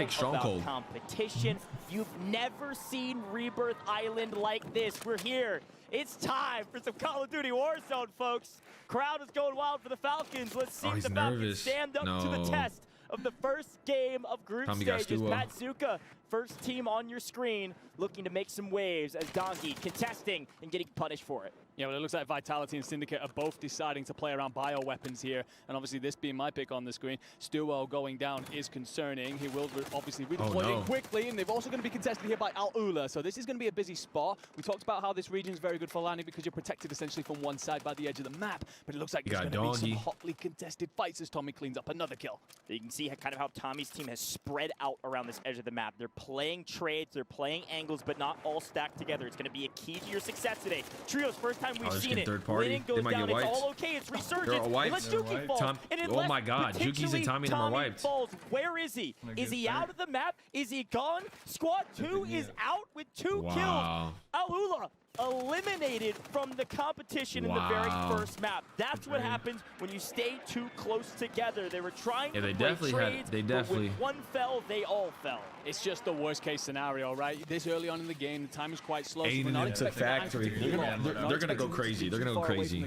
take Stronghold. Competition. You've never seen Rebirth Island like this. We're here. It's time for some Call of Duty Warzone, folks. Crowd is going wild for the Falcons. Let's see if the Falcons stand up to the test of the first game of group stages. Mazrah, first team on your screen, looking to make some waves as Donkey contesting and getting punished for it. Yeah, well, it looks like Vitality and Syndicate are both deciding to play around bioweapons here. And obviously, this being my pick on the screen, JoeWo going down is concerning. He will obviously redeploy quickly, and they're also going to be contested here by Alula. So this is going to be a busy spot. We talked about how this region is very good for landing because you're protected essentially from one side by the edge of the map. But it looks like there's going to be some hotly contested fights as Tommy cleans up another kill. You can see kind of how Tommy's team has spread out around this edge of the map. They're playing trades, they're playing angles, but not all stacked together. It's going to be a key to your success today. Trio's first time we've seen it. Winning goes down. It's all okay. It's Resurgence. Let's Juki fall. Oh my God, Juki's and Tommy are wiped. Falls. Where is he? Is he out of the map? Is he gone? Squad 2 is out with 2 kills. Alula eliminated from the competition in the very first map. That's what happens when you stay too close together. They were trying to play trades, but when one fell, they all fell. It's just the worst case scenario, right? This early on in the game, the time is quite slow. Aydan took factory. They're gonna go crazy. They're gonna go crazy.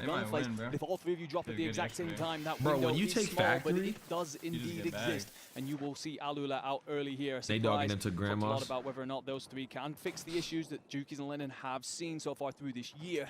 If all three of you drop at the exact same time, that window when you take factory, but it does indeed exist. And you will see Alula out early here. They dogging them to grandmas. A lot about whether or not those three can fix the issues that Jukies and Lennon have seen so far through this year.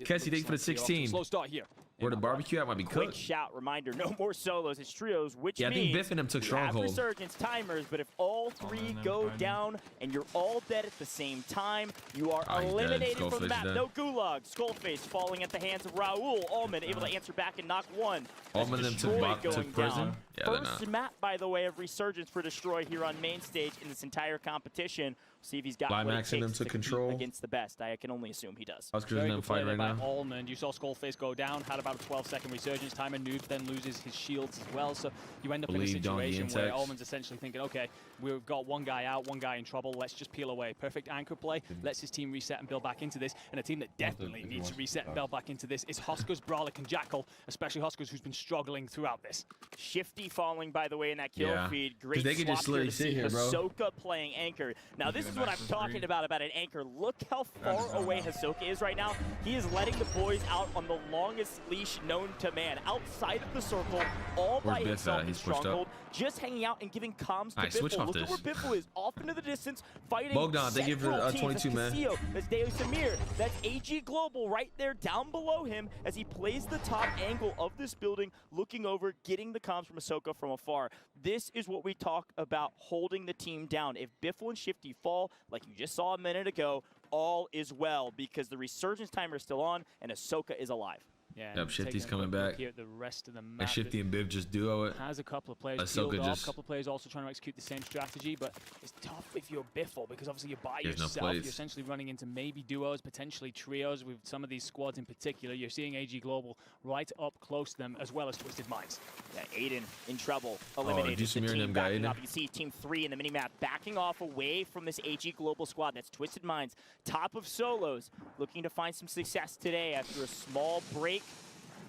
Cassie, thank you for the 16. Slow start here. Where the barbecue at might be cooked. Quick shout reminder, no more solos. It's trios, which means I think Biff and them took Stronghold. Resurgence timers, but if all three go down and you're all dead at the same time, you are eliminated from the map. No gulag. Skullface falling at the hands of Raul. Allman able to answer back and knock one. Allman them took prison. First map, by the way, of Resurgence for Destroy here on main stage in this entire competition. See if he's got what it takes to compete against the best. I can only assume he does. Very good play by Allman. You saw Skullface go down, had about a 12-second Resurgence time, and Noob then loses his shields as well. So you end up in a situation where Allman's essentially thinking, okay, we've got one guy out, one guy in trouble, let's just peel away. Perfect anchor play, lets his team reset and build back into this. And a team that definitely needs to reset and build back into this is Huskers, Brolic, and Jackal, especially Huskers, who's been struggling throughout this. Shifty falling, by the way, in that kill feed. Great they can just literally sit here, bro. Hisoka playing anchor. Now, this is what I'm talking about an anchor. Look how far away Hisoka is right now. He is letting the boys out on the longest leash known to man. Outside of the circle, all by himself in Stronghold, just hanging out and giving comms to Biffle. Look at where Biffle is, off into the distance, fighting Bogdan, they give her 22, man. That's Daily Samir. That's AG Global right there down below him as he plays the top angle of this building, looking over, getting the comms from Hisoka from afar. This is what we talk about, holding the team down. If Biffle and Shifty fall, like you just saw a minute ago, all is well because the Resurgence timer is still on and Hisoka is alive. Yeah, Shifty's coming back. Here at the rest of the map. And Shifty and Biv just duo it. Has a couple of players peeled off, a couple of players also trying to execute the same strategy, but it's tough if you're Biffle because obviously you're by yourself. You're essentially running into maybe duos, potentially trios with some of these squads in particular. You're seeing AG Global right up close to them as well as Twisted Minds. Yeah, Aydan in trouble, eliminated. The team backing up. You see Team 3 in the minimap backing off away from this AG Global squad. That's Twisted Minds, top of solos, looking to find some success today after a small break.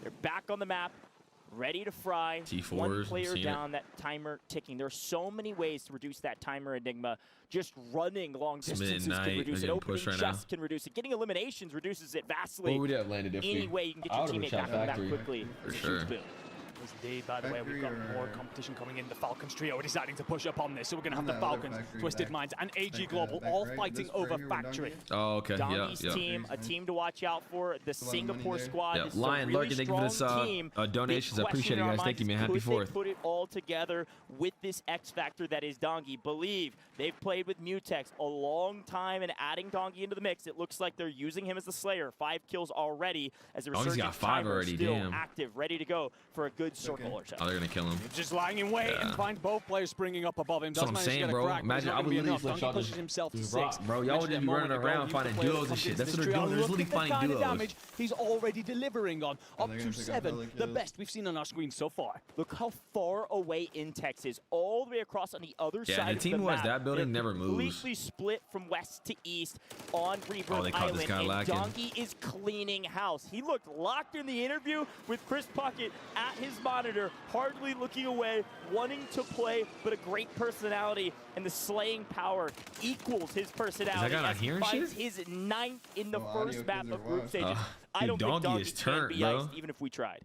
They're back on the map, ready to fry. T4s, one player down, that timer ticking. There are so many ways to reduce that timer, Enigma. Just running long distances can reduce it. Opening just can reduce it. Getting eliminations reduces it vastly. What would have landed if any way you can get your teammate back on the map quickly. For sure. Indeed, by the way, we've got more competition coming in. The Falcons trio are deciding to push up on this, so we're going to have the Falcons, Twisted Minds, and AG Global all fighting over Factory. Oh, okay. Donnie's team, a team to watch out for. The Singapore squad. This Lion, is a really thank you for this donations. I appreciate it, guys. Thank you, man. Happy 4th. Put it all together with this X Factor that is Dongi. Believe they've played with Mutex a long time, and adding Dongi into the mix, it looks like they're using him as the Slayer. 5 kills already as a Resurgence got 5 already. Still active, ready to go for a good circle or so. Oh, they're gonna kill him. Just lying in wait and find both players springing up above him. That's what I'm saying, bro. Imagine I would literally pushes himself to 6. Bro, y'all would just be running around finding duos and shit. That's what they're doing. They're literally finding duos. Damage he's already delivering on. Up to 7, the best we've seen on our screen so far. Look how far away Intex is, all the way across on the other side of the map. Yeah, the team who has that building never moves. Completely split from west to east on Rebirth Island, and Donkey is cleaning house. He looked locked in the interview with Chris Puckett at his monitor, hardly looking away, wanting to play, but a great personality, and the slaying power equals his personality as he finds his 9th in the first map of group stages. I don't think Donkey can be iced, even if we tried.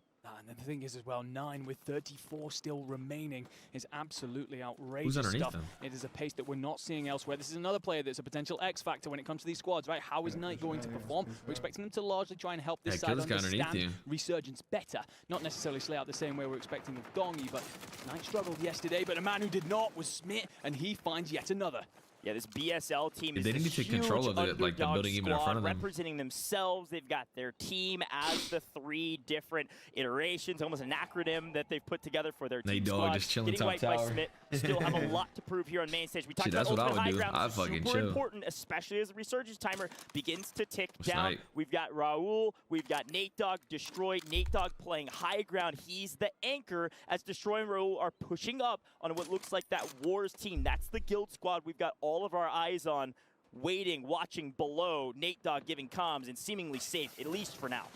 And the thing is as well, 9 with 34 still remaining is absolutely outrageous stuff. Them? It is a pace that we're not seeing elsewhere. This is another player that's a potential X factor when it comes to these squads, right? How is Knight going to perform? We're expecting them to largely try and help this side understand Resurgence better. Not necessarily slay out the same way we're expecting with Dongy, but Knight struggled yesterday, but a man who did not was Smith, and he finds yet another. Yeah, this BSL team is they need to take control of it, like the building even in front of them. Representing themselves, they've got their team as the 3 different iterations, almost an acronym that they've put together for their team squad. Just chilling Getting top tower. By Smith, still have a lot to prove here on main stage. We talked that's about what I ultimate would high do. ground. I'd fucking super chill. important, especially as the Resurgence timer begins to tick down. Night? We've got Raul, we've got Nate Dogg, Destroy. Nate Dogg playing high ground. He's the anchor as Destroy and Raul are pushing up on what looks like that Wars team. That's the guild squad we've got all of our eyes on, waiting, watching below. Nate Dogg giving comms and seemingly safe, at least for now.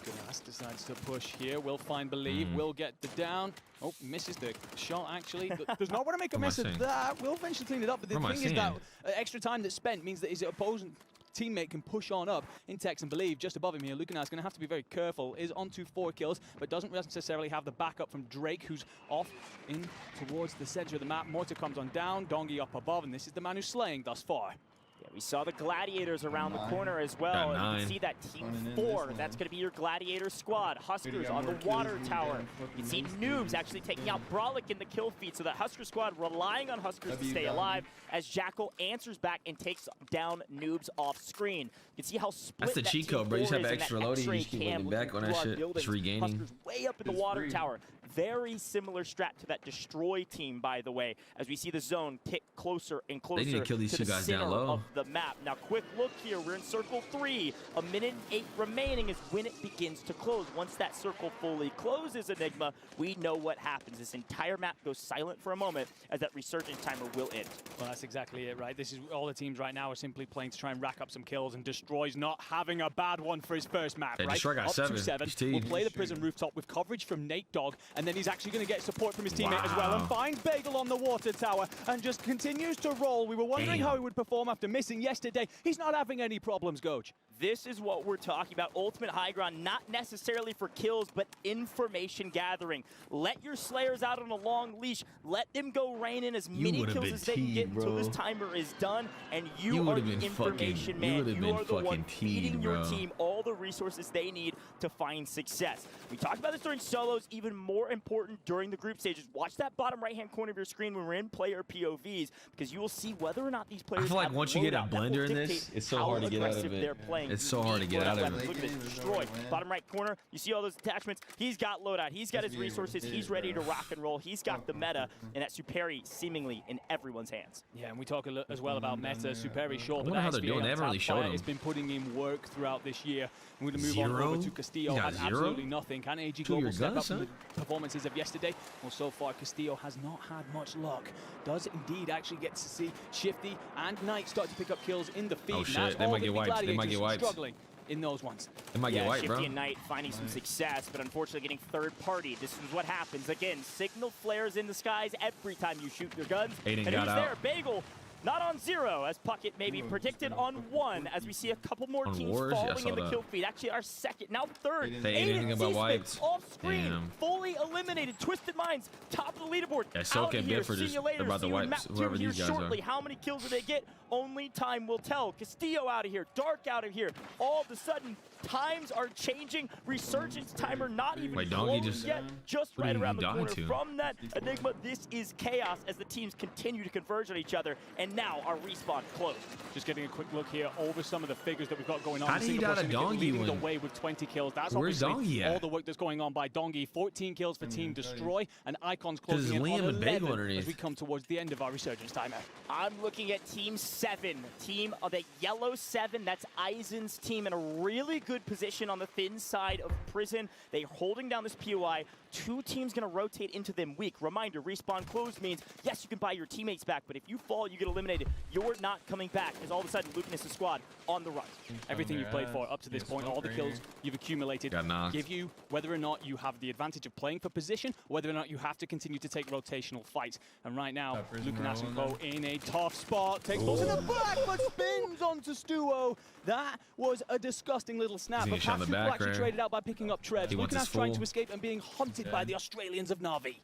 Grass decides to push here. Will find Believe. Will get the down. Oh, misses the shot, actually. Does not want to make a mess of that. Will eventually clean it up, but the thing is that extra time that's spent means that his opposing teammate can push on up in Tex and Believe just above him here. Lucanas going to have to be very careful. Is on to 4 kills, but doesn't necessarily have the backup from Drake, who's off in towards the center of the map. Mortar comes on down, Dongy up above, and this is the man who's slaying thus far. Yeah, we saw the Gladiators around the corner as well. And you can see that Team 4, that's going to be your Gladiator squad. Huskers on the water tower. You can see Noobs actually taking out Brolic in the kill feed, so that Husker squad relying on Huskers to stay alive as Jackal answers back and takes down Noobs off screen. You can see how split that's the cheat code, bro. You just have extra loading. You just keep moving back on that shit. Just regaining. Huskers way up in the water tower. Very similar strat to that Destroy team, by the way, as we see the zone tick closer and closer they need to kill these two guys down low. Of the map. Now, quick look here. We're in circle 3. A minute and 8 remaining is when it begins to close. Once that circle fully closes, Enigma, we know what happens. This entire map goes silent for a moment as that Resurgence timer will end. Well, that's exactly it, right? This is all the teams right now are simply playing to try and rack up some kills, and Destroy's not having a bad one for his first map, right? Destroy got up 7. 2-7. We'll play the prison rooftop with coverage from Nate Dogg, and then he's actually going to get support from his teammate as well, and finds Bagel on the water tower and just continues to roll. We were wondering how he would perform after missing yesterday. He's not having any problems, Coach. This is what we're talking about. Ultimate high ground, not necessarily for kills, but information gathering. Let your Slayers out on a long leash. Let them go rain in as many kills as they can get until this timer is done. And you are the information man. You are the one feeding your team all the resources they need to find success. We talked about this during solos, even more important during the group stages. Watch that bottom right-hand corner of your screen when we're in player POVs, because you will see whether or not these players I feel like once you get a blender in this, it's so hard to get out of it. It's so hard to get out of it. Look at it, Destroy. Bottom right corner, you see all those attachments. He's got loadout. He's got his resources. He's ready to rock and roll. He's got the meta, and that Superi seemingly in everyone's hands. Yeah, and we talk as well about meta. Superi sure, but how they're doing. They haven't really showed him. It's been putting in work throughout this year. We're going to move on over to Castillo. Has absolutely nothing. Can AG Global step up from the performances of yesterday? Well, so far, Castillo has not had much luck. Does indeed actually get to see Shifty and Knight start to pick up kills in the feed. Oh shit, they might get wiped. They might get wiped. Struggling in those ones. They might get wiped, bro. Shifty and Knight finding some success, but unfortunately getting third party. This is what happens. Again, signal flares in the skies every time you shoot your guns. Aydan and got out. There, Bagel. Not on 0, as Puckett may be predicted on 1, as we see a couple more teams falling in the kill feed. Actually, our second, now third. Aydan got wiped. Off screen, fully eliminated. Twisted Minds, top of the leaderboard. Yeah, Soak and Biffle just about to wipe whoever these guys are. How many kills do they get? Only time will tell. Castillo out of here, Dark out of here. All of a sudden, times are changing. Resurgence timer not even closed yet. Just right around the corner from that Enigma. This is chaos as the teams continue to converge on each other. And now our respawn closed. Just getting a quick look here over some of the figures that we've got going on. How did he got a Dongy leading the way with 20 kills. That's obviously all the work that's going on by Dongy. 14 kills for Team Destroy, and Icons closing in on 11 as we come towards the end of our Resurgence timer. I'm looking at Team 7. Team of the yellow 7. That's Aydan's team in a really good position on the thin side of prison. They're holding down this POI. two teams going to rotate into them weak. Reminder, respawn closed means, yes, you can buy your teammates back, but if you fall, you get eliminated. You're not coming back, as all of a sudden, Lucanus' squad on the run. Everything you've played for up to this point, all the kills you've accumulated, give you whether or not you have the advantage of playing for position, whether or not you have to continue to take rotational fights. And right now, Lucanus and Co in a tough spot. Takes balls in the back, but spins onto Stuo. That was a disgusting little snap. But Patrick actually traded out by picking up Trev. Lucanus trying to escape and being hunted by the Australians of Na'Vi.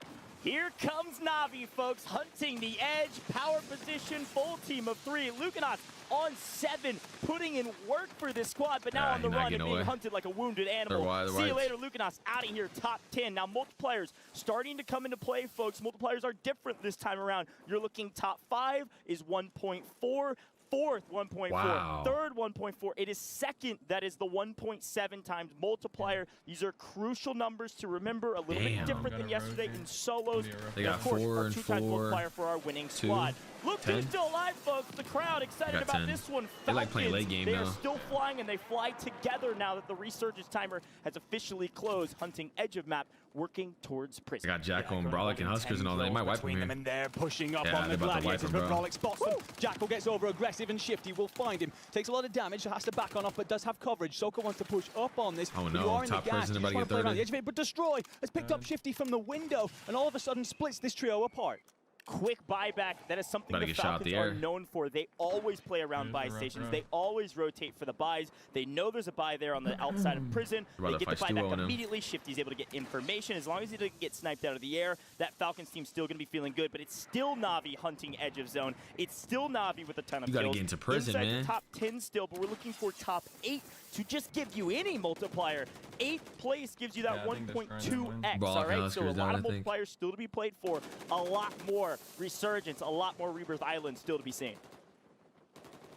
Here comes Na'Vi, folks, hunting the edge, power position, full team of 3. Lucanus on 7, putting in work for this squad, but now on the run and being hunted like a wounded animal. See you later, Lucanus, out of here, top 10. Now, multipliers starting to come into play, folks. Multipliers are different this time around. You're looking top 5 is 1.4. Fourth, 1.4. Wow. Third, 1.4. It is second that is the 1.7 times multiplier. These are crucial numbers to remember, a little bit different than yesterday in solos. They got of course, 4 our and 2 times 4, multiplier for our winning squad. Look who's still alive, folks. The crowd excited about 10. this one. They like playing late game They now. are still flying, and they fly together now that the Resurgence timer has officially closed. Hunting edge of map, working towards prison. They got Jackal and Brolic and Huskers and all that. They might wipe them here. And they're pushing up on the Gladiators, but Brolic spots them. Jackal gets over aggressive and Shifty will find him. Takes a lot of damage, has to back on off, but does have coverage. Soka wants to push up on this. Oh no, you are in top the gas. prison, everybody get around the edge third. of it, but Destroy has picked up Shifty from the window and all of a sudden splits this trio apart. Quick buyback. That is something the Falcons are known for. They always play around buy stations. They always rotate for the buys. They know there's a buy there on the outside of prison. They get the buyback immediately. Shifty's able to get information. As long as he doesn't get sniped out of the air, that Falcons team's still going to be feeling good. But it's still Na'Vi hunting edge of zone. It's still Na'Vi with a ton of kills. You got to get into prison, inside man. The top 10 still, but we're looking for top 8 to just give you any multiplier. 8th place gives you that 1.2x, all right? So a lot of multipliers still to be played for. A lot more Resurgence, a lot more Rebirth Island still to be seen.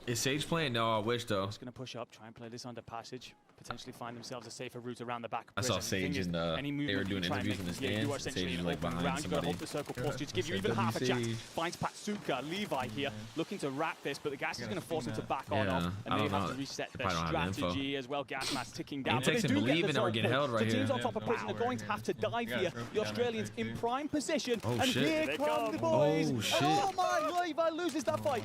Is Sage playing? No, I wish though. Just going to push up, try and play this under passage. Potentially find themselves a safer route around the back. I saw Sage in they were doing interviews in the stands. Sage was like behind somebody. Hope the circle pulls to give you even half a chance. Finds Patsuka, Levi here, looking to wrap this, but the gas is going to force him to back on off, and they have to reset their strategy as well. Gas mask ticking down. It takes him believing that we're getting held right here. The teams on top of prison are going to have to dive here. The Australians in prime position, and here come the boys. Oh shit! Oh my! Levi loses that fight.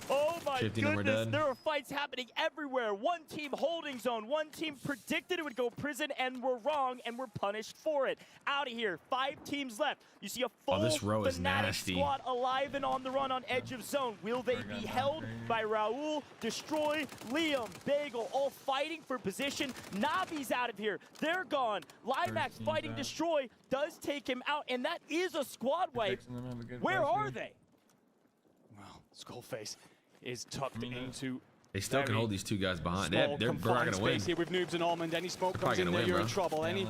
Oh my goodness, there are fights happening everywhere. One team holding zone, one team predicted it would go prison and were wrong and were punished for it. Out of here, 5 teams left. You see a full Fnatic squad alive and on the run on edge of zone. Will they be held by Raul, Destroy, Liam, Bagel, all fighting for position? Navi's out of here, they're gone. Limax fighting Destroy, does take him out, and that is a squad wipe. Where are they? Well, Skullface is tucked into. They still can hold these 2 guys behind. They're not going to win. Here with Noobs and Almond. Any smoke comes in there, you're in trouble. Any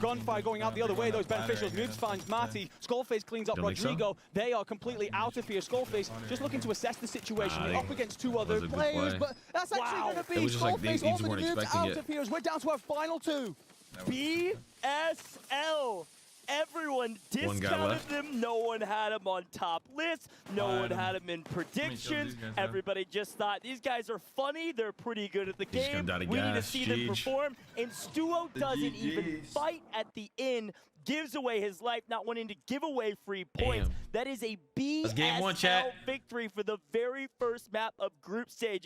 gunfire going out the other way, those beneficials. Noobs finds Marty. Skullface cleans up Rodrigo. They are completely out of here. Skullface just looking to assess the situation. They're up against 2 other players, but that's actually going to be Skullface, Almond, and Noobs out of here as we're down to our final 2. BSL. Everyone discounted them. No one had them on top lists. No one had them in predictions. Everybody just thought, these guys are funny. They're pretty good at the game. We need to see them perform. And Stuo doesn't even fight at the end. Gives away his life, not wanting to give away free points. That is a BSL victory for the very first map of group stage.